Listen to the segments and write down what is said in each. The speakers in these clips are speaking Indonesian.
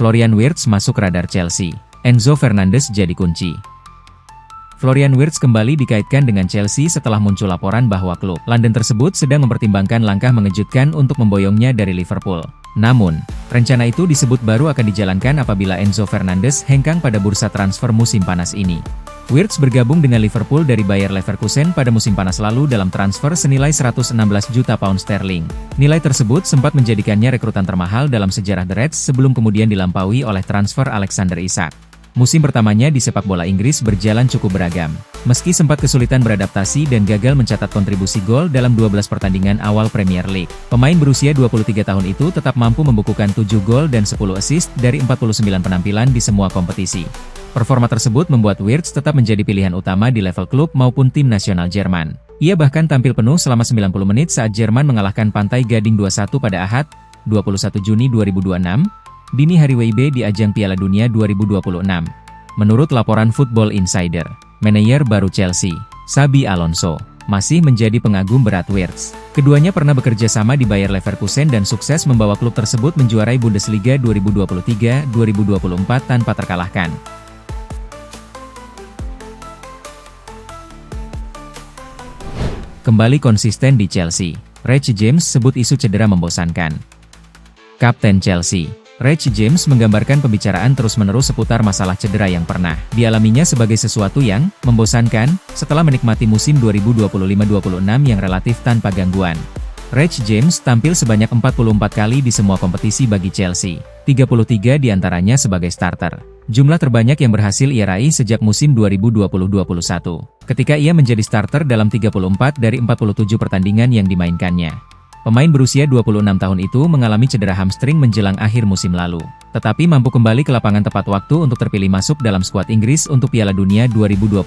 Florian Wirtz masuk radar Chelsea. Enzo Fernandez jadi kunci. Florian Wirtz kembali dikaitkan dengan Chelsea setelah muncul laporan bahwa klub London tersebut sedang mempertimbangkan langkah mengejutkan untuk memboyongnya dari Liverpool. Namun, rencana itu disebut baru akan dijalankan apabila Enzo Fernandez hengkang pada bursa transfer musim panas ini. Wirtz bergabung dengan Liverpool dari Bayer Leverkusen pada musim panas lalu dalam transfer senilai 116 juta pound sterling. Nilai tersebut sempat menjadikannya rekrutan termahal dalam sejarah The Reds sebelum kemudian dilampaui oleh transfer Alexander Isak. Musim pertamanya di sepak bola Inggris berjalan cukup beragam. Meski sempat kesulitan beradaptasi dan gagal mencatat kontribusi gol dalam 12 pertandingan awal Premier League, pemain berusia 23 tahun itu tetap mampu membukukan 7 gol dan 10 assist dari 49 penampilan di semua kompetisi. Performa tersebut membuat Wirtz tetap menjadi pilihan utama di level klub maupun tim nasional Jerman. Ia bahkan tampil penuh selama 90 menit saat Jerman mengalahkan Pantai Gading 2-1 pada Ahad, 21 Juni 2026, dini hari WIB di ajang Piala Dunia 2026. Menurut laporan Football Insider, manajer baru Chelsea, Xabi Alonso, masih menjadi pengagum berat Wirtz. Keduanya pernah bekerja sama di Bayer Leverkusen dan sukses membawa klub tersebut menjuarai Bundesliga 2023-2024 tanpa terkalahkan. Kembali konsisten di Chelsea, Reece James sebut isu cedera membosankan. Kapten Chelsea, Reece James menggambarkan pembicaraan terus-menerus seputar masalah cedera yang pernah dialaminya sebagai sesuatu yang membosankan setelah menikmati musim 2025-26 yang relatif tanpa gangguan. Reece James tampil sebanyak 44 kali di semua kompetisi bagi Chelsea, 33 diantaranya sebagai starter. Jumlah terbanyak yang berhasil ia raih sejak musim 2020-21, ketika ia menjadi starter dalam 34 dari 47 pertandingan yang dimainkannya. Pemain berusia 26 tahun itu mengalami cedera hamstring menjelang akhir musim lalu, tetapi mampu kembali ke lapangan tepat waktu untuk terpilih masuk dalam skuad Inggris untuk Piala Dunia 2026.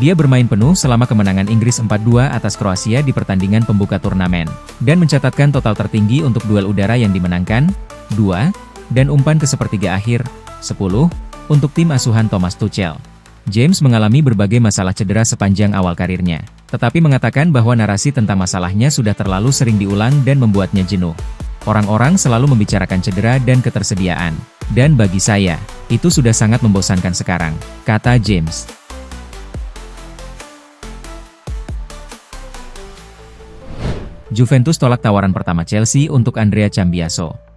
Dia bermain penuh selama kemenangan Inggris 4-2 atas Kroasia di pertandingan pembuka turnamen, dan mencatatkan total tertinggi untuk duel udara yang dimenangkan, 2, dan umpan ke sepertiga akhir, 10, untuk tim asuhan Thomas Tuchel. James mengalami berbagai masalah cedera sepanjang awal karirnya, tetapi mengatakan bahwa narasi tentang masalahnya sudah terlalu sering diulang dan membuatnya jenuh. Orang-orang selalu membicarakan cedera dan ketersediaan, dan bagi saya, itu sudah sangat membosankan sekarang, kata James. Juventus tolak tawaran pertama Chelsea untuk Andrea Cambiaso.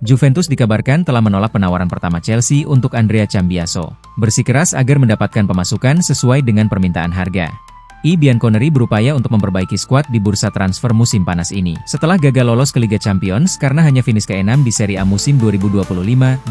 Juventus dikabarkan telah menolak penawaran pertama Chelsea untuk Andrea Cambiaso, bersikeras agar mendapatkan pemasukan sesuai dengan permintaan harga. I Bianconeri berupaya untuk memperbaiki skuad di bursa transfer musim panas ini, setelah gagal lolos ke Liga Champions karena hanya finish ke-6 di Serie A musim 2025-2026.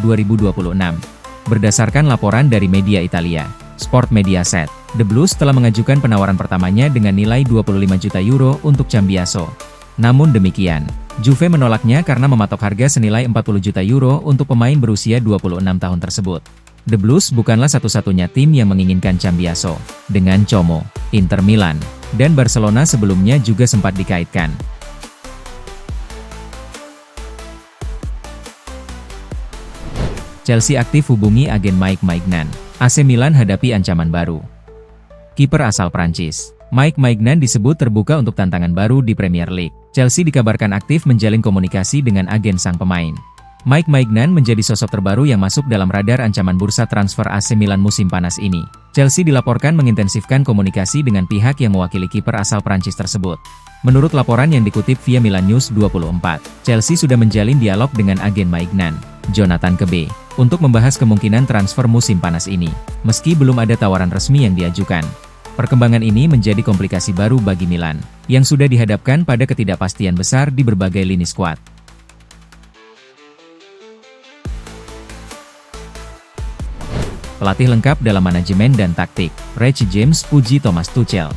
Berdasarkan laporan dari media Italia, Sport Mediaset, The Blues telah mengajukan penawaran pertamanya dengan nilai 25 juta euro untuk Cambiaso. Namun demikian, Juve menolaknya karena mematok harga senilai 40 juta euro untuk pemain berusia 26 tahun tersebut. The Blues bukanlah satu-satunya tim yang menginginkan Cambiaso, dengan Como, Inter Milan, dan Barcelona sebelumnya juga sempat dikaitkan. Chelsea aktif hubungi agen Mike Maignan. AC Milan hadapi ancaman baru. Kiper asal Prancis, Mike Maignan disebut terbuka untuk tantangan baru di Premier League. Chelsea dikabarkan aktif menjalin komunikasi dengan agen sang pemain. Mike Maignan menjadi sosok terbaru yang masuk dalam radar ancaman bursa transfer AC Milan musim panas ini. Chelsea dilaporkan mengintensifkan komunikasi dengan pihak yang mewakili kiper asal Prancis tersebut. Menurut laporan yang dikutip via Milan News 24, Chelsea sudah menjalin dialog dengan agen Maignan, Jonathan Kebe, untuk membahas kemungkinan transfer musim panas ini, meski belum ada tawaran resmi yang diajukan. Perkembangan ini menjadi komplikasi baru bagi Milan, yang sudah dihadapkan pada ketidakpastian besar di berbagai lini skuad. Pelatih lengkap dalam manajemen dan taktik, Reece James puji Thomas Tuchel.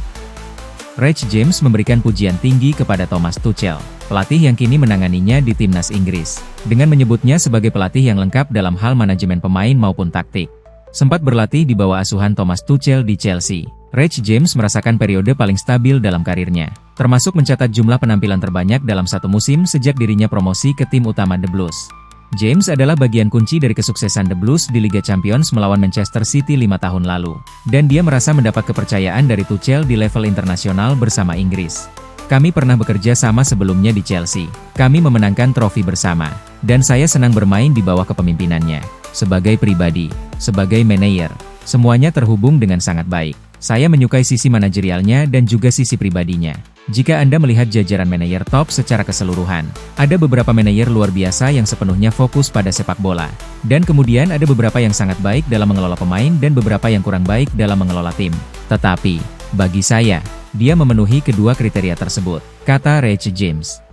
Reece James memberikan pujian tinggi kepada Thomas Tuchel, pelatih yang kini menanganinya di timnas Inggris, dengan menyebutnya sebagai pelatih yang lengkap dalam hal manajemen pemain maupun taktik. Sempat berlatih di bawah asuhan Thomas Tuchel di Chelsea, Reece James merasakan periode paling stabil dalam karirnya, termasuk mencatat jumlah penampilan terbanyak dalam satu musim sejak dirinya promosi ke tim utama The Blues. James adalah bagian kunci dari kesuksesan The Blues di Liga Champions melawan Manchester City 5 tahun lalu, dan dia merasa mendapat kepercayaan dari Tuchel di level internasional bersama Inggris. Kami pernah bekerja sama sebelumnya di Chelsea. Kami memenangkan trofi bersama. Dan saya senang bermain di bawah kepemimpinannya. Sebagai pribadi, sebagai manajer, semuanya terhubung dengan sangat baik. Saya menyukai sisi manajerialnya dan juga sisi pribadinya. Jika Anda melihat jajaran manajer top secara keseluruhan, ada beberapa manajer luar biasa yang sepenuhnya fokus pada sepak bola. Dan kemudian ada beberapa yang sangat baik dalam mengelola pemain dan beberapa yang kurang baik dalam mengelola tim. Tetapi, bagi saya, dia memenuhi kedua kriteria tersebut, kata Reece James.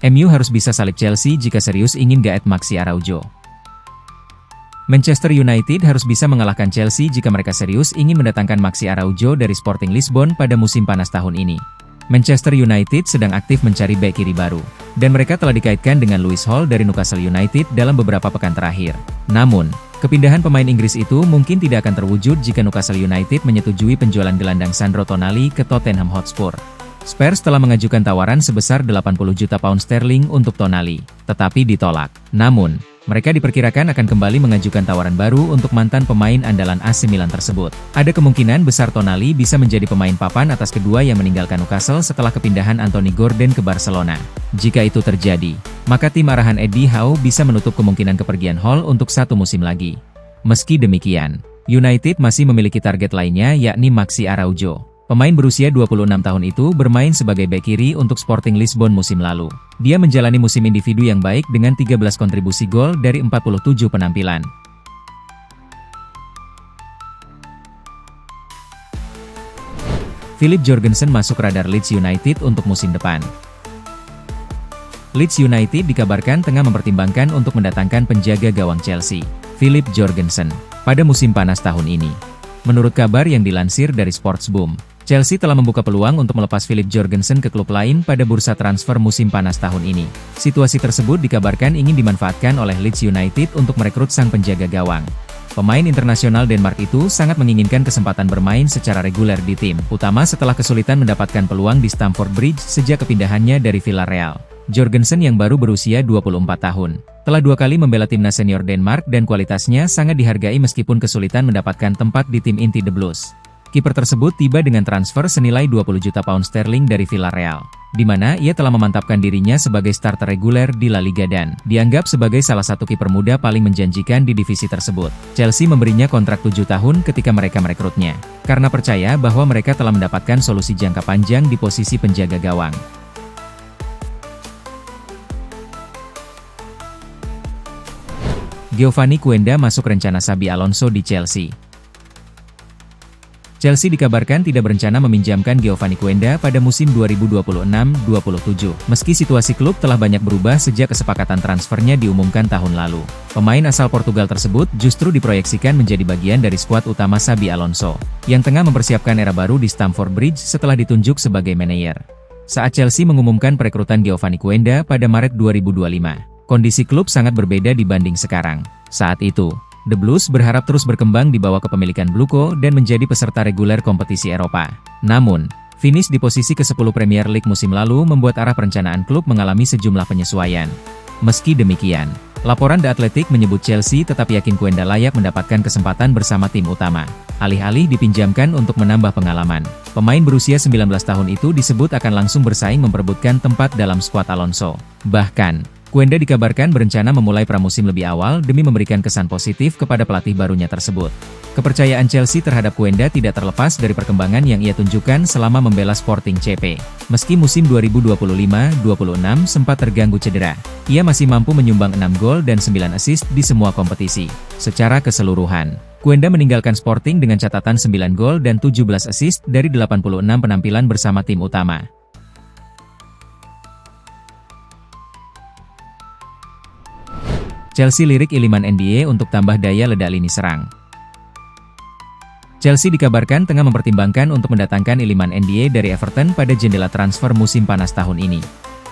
MU harus bisa salib Chelsea jika serius ingin gaet Maxi Araujo. Manchester United harus bisa mengalahkan Chelsea jika mereka serius ingin mendatangkan Maxi Araujo dari Sporting Lisbon pada musim panas tahun ini. Manchester United sedang aktif mencari bek kiri baru, dan mereka telah dikaitkan dengan Lewis Hall dari Newcastle United dalam beberapa pekan terakhir. Namun, kepindahan pemain Inggris itu mungkin tidak akan terwujud jika Newcastle United menyetujui penjualan gelandang Sandro Tonali ke Tottenham Hotspur. Spurs telah mengajukan tawaran sebesar 80 juta pound sterling untuk Tonali, tetapi ditolak. Namun, mereka diperkirakan akan kembali mengajukan tawaran baru untuk mantan pemain andalan AC Milan tersebut. Ada kemungkinan besar Tonali bisa menjadi pemain papan atas kedua yang meninggalkan Newcastle setelah kepindahan Anthony Gordon ke Barcelona. Jika itu terjadi, maka tim arahan Eddie Howe bisa menutup kemungkinan kepergian Hall untuk satu musim lagi. Meski demikian, United masih memiliki target lainnya yakni Maxi Araujo. Pemain berusia 26 tahun itu bermain sebagai bek kiri untuk Sporting Lisbon musim lalu. Dia menjalani musim individu yang baik dengan 13 kontribusi gol dari 47 penampilan. Philip Jorgensen masuk radar Leeds United untuk musim depan. Leeds United dikabarkan tengah mempertimbangkan untuk mendatangkan penjaga gawang Chelsea, Philip Jorgensen, pada musim panas tahun ini. Menurut kabar yang dilansir dari Sportsboom, Chelsea telah membuka peluang untuk melepas Philip Jorgensen ke klub lain pada bursa transfer musim panas tahun ini. Situasi tersebut dikabarkan ingin dimanfaatkan oleh Leeds United untuk merekrut sang penjaga gawang. Pemain internasional Denmark itu sangat menginginkan kesempatan bermain secara reguler di tim utama setelah kesulitan mendapatkan peluang di Stamford Bridge sejak kepindahannya dari Villarreal. Jorgensen yang baru berusia 24 tahun, telah 2 kali membela timnas senior Denmark dan kualitasnya sangat dihargai meskipun kesulitan mendapatkan tempat di tim inti The Blues. Kiper tersebut tiba dengan transfer senilai 20 juta pound sterling dari Villarreal, di mana ia telah memantapkan dirinya sebagai starter reguler di La Liga dan dianggap sebagai salah satu kiper muda paling menjanjikan di divisi tersebut. Chelsea memberinya kontrak 7 tahun ketika mereka merekrutnya, karena percaya bahwa mereka telah mendapatkan solusi jangka panjang di posisi penjaga gawang. Giovanni Quenda masuk rencana Xabi Alonso di Chelsea. Chelsea dikabarkan tidak berencana meminjamkan Giovanni Quenda pada musim 2026-27, meski situasi klub telah banyak berubah sejak kesepakatan transfernya diumumkan tahun lalu. Pemain asal Portugal tersebut justru diproyeksikan menjadi bagian dari skuad utama Xabi Alonso, yang tengah mempersiapkan era baru di Stamford Bridge setelah ditunjuk sebagai manajer. Saat Chelsea mengumumkan perekrutan Giovanni Quenda pada Maret 2025, kondisi klub sangat berbeda dibanding sekarang. Saat itu, The Blues berharap terus berkembang di bawah kepemilikan Bluco dan menjadi peserta reguler kompetisi Eropa. Namun, finish di posisi ke-10 Premier League musim lalu membuat arah perencanaan klub mengalami sejumlah penyesuaian. Meski demikian, laporan The Athletic menyebut Chelsea tetap yakin Quenda layak mendapatkan kesempatan bersama tim utama, alih-alih dipinjamkan untuk menambah pengalaman. Pemain berusia 19 tahun itu disebut akan langsung bersaing memperebutkan tempat dalam skuad Alonso. Bahkan, Quenda dikabarkan berencana memulai pramusim lebih awal demi memberikan kesan positif kepada pelatih barunya tersebut. Kepercayaan Chelsea terhadap Quenda tidak terlepas dari perkembangan yang ia tunjukkan selama membela Sporting CP. Meski musim 2025-26 sempat terganggu cedera, ia masih mampu menyumbang 6 gol dan 9 assist di semua kompetisi. Secara keseluruhan, Quenda meninggalkan Sporting dengan catatan 9 gol dan 17 assist dari 86 penampilan bersama tim utama. Chelsea lirik Iliman Ndiaye untuk tambah daya ledak lini serang. Chelsea dikabarkan tengah mempertimbangkan untuk mendatangkan Iliman Ndiaye dari Everton pada jendela transfer musim panas tahun ini.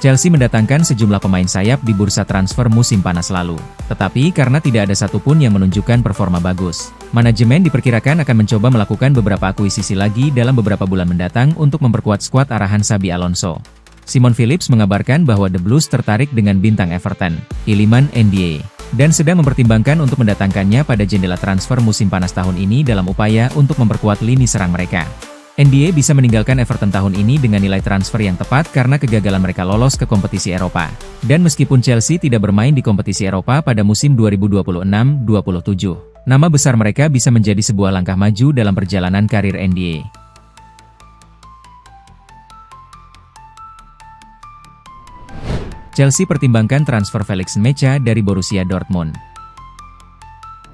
Chelsea mendatangkan sejumlah pemain sayap di bursa transfer musim panas lalu, tetapi karena tidak ada satupun yang menunjukkan performa bagus, manajemen diperkirakan akan mencoba melakukan beberapa akuisisi lagi dalam beberapa bulan mendatang untuk memperkuat skuad arahan Xabi Alonso. Simon Phillips mengabarkan bahwa The Blues tertarik dengan bintang Everton, Iliman Ndiaye. dan sedang mempertimbangkan untuk mendatangkannya pada jendela transfer musim panas tahun ini dalam upaya untuk memperkuat lini serang mereka. NBA bisa meninggalkan Everton tahun ini dengan nilai transfer yang tepat karena kegagalan mereka lolos ke kompetisi Eropa. Dan meskipun Chelsea tidak bermain di kompetisi Eropa pada musim 2026-27, nama besar mereka bisa menjadi sebuah langkah maju dalam perjalanan karir NBA. Chelsea pertimbangkan transfer Felix Nmecha dari Borussia Dortmund.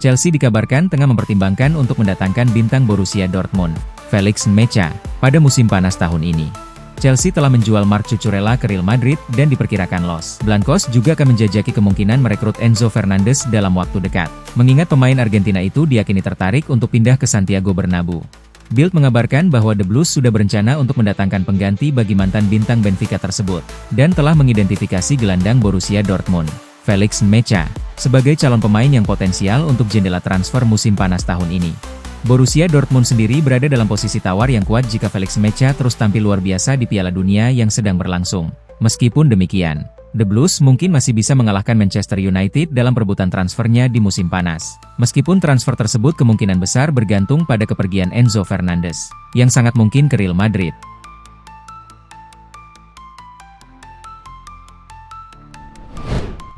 Chelsea dikabarkan tengah mempertimbangkan untuk mendatangkan bintang Borussia Dortmund, Felix Nmecha, pada musim panas tahun ini. Chelsea telah menjual Marc Cucurella ke Real Madrid dan diperkirakan Los Blancos juga akan menjajaki kemungkinan merekrut Enzo Fernandez dalam waktu dekat. Mengingat pemain Argentina itu diyakini tertarik untuk pindah ke Santiago Bernabeu. Bild mengabarkan bahwa The Blues sudah berencana untuk mendatangkan pengganti bagi mantan bintang Benfica tersebut, dan telah mengidentifikasi gelandang Borussia Dortmund, Felix Nmecha, sebagai calon pemain yang potensial untuk jendela transfer musim panas tahun ini. Borussia Dortmund sendiri berada dalam posisi tawar yang kuat jika Felix Nmecha terus tampil luar biasa di Piala Dunia yang sedang berlangsung. Meskipun demikian, The Blues mungkin masih bisa mengalahkan Manchester United dalam perebutan transfernya di musim panas. Meskipun transfer tersebut kemungkinan besar bergantung pada kepergian Enzo Fernandez, yang sangat mungkin ke Real Madrid.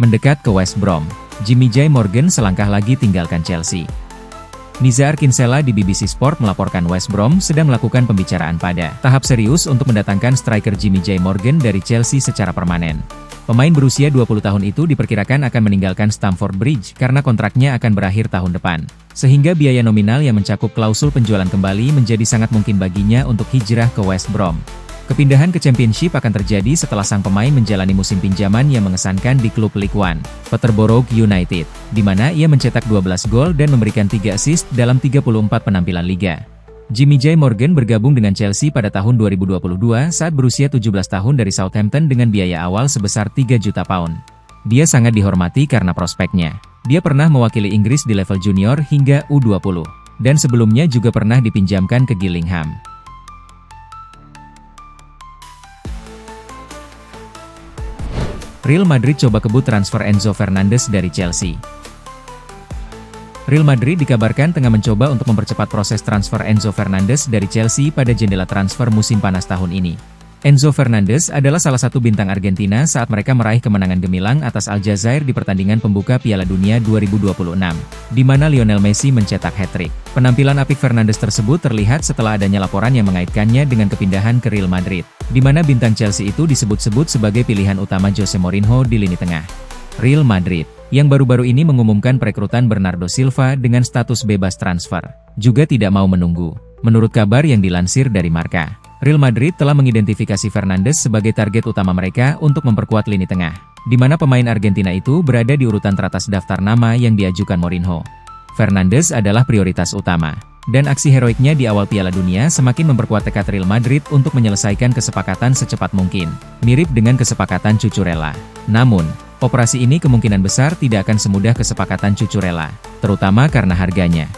Mendekat ke West Brom, Jimmy J. Morgan selangkah lagi tinggalkan Chelsea. Nizar Kinsella di BBC Sport melaporkan West Brom sedang melakukan pembicaraan pada tahap serius untuk mendatangkan striker Jimmy J. Morgan dari Chelsea secara permanen. Pemain berusia 20 tahun itu diperkirakan akan meninggalkan Stamford Bridge karena kontraknya akan berakhir tahun depan. Sehingga biaya nominal yang mencakup klausul penjualan kembali menjadi sangat mungkin baginya untuk hijrah ke West Brom. Kepindahan ke Championship akan terjadi setelah sang pemain menjalani musim pinjaman yang mengesankan di klub League One, Peterborough United, di mana ia mencetak 12 gol dan memberikan 3 assist dalam 34 penampilan liga. Jimmy J. Morgan bergabung dengan Chelsea pada tahun 2022 saat berusia 17 tahun dari Southampton dengan biaya awal sebesar 3 juta pound. Dia sangat dihormati karena prospeknya. Dia pernah mewakili Inggris di level junior hingga U20, dan sebelumnya juga pernah dipinjamkan ke Gillingham. Real Madrid coba kebut transfer Enzo Fernandez dari Chelsea. Real Madrid dikabarkan tengah mencoba untuk mempercepat proses transfer Enzo Fernandez dari Chelsea pada jendela transfer musim panas tahun ini. Enzo Fernandez adalah salah satu bintang Argentina saat mereka meraih kemenangan gemilang atas Aljazair di pertandingan pembuka Piala Dunia 2026, di mana Lionel Messi mencetak hat-trick. Penampilan apik Fernandes tersebut terlihat setelah adanya laporan yang mengaitkannya dengan kepindahan ke Real Madrid, di mana bintang Chelsea itu disebut-sebut sebagai pilihan utama Jose Mourinho di lini tengah. Real Madrid, yang baru-baru ini mengumumkan perekrutan Bernardo Silva dengan status bebas transfer, juga tidak mau menunggu. Menurut kabar yang dilansir dari Marca, Real Madrid telah mengidentifikasi Fernandes sebagai target utama mereka untuk memperkuat lini tengah, di mana pemain Argentina itu berada di urutan teratas daftar nama yang diajukan Mourinho. Fernandes adalah prioritas utama, dan aksi heroiknya di awal Piala Dunia semakin memperkuat tekad Real Madrid untuk menyelesaikan kesepakatan secepat mungkin, mirip dengan kesepakatan Cucurella. Namun, operasi ini kemungkinan besar tidak akan semudah kesepakatan Cucurella, terutama karena harganya.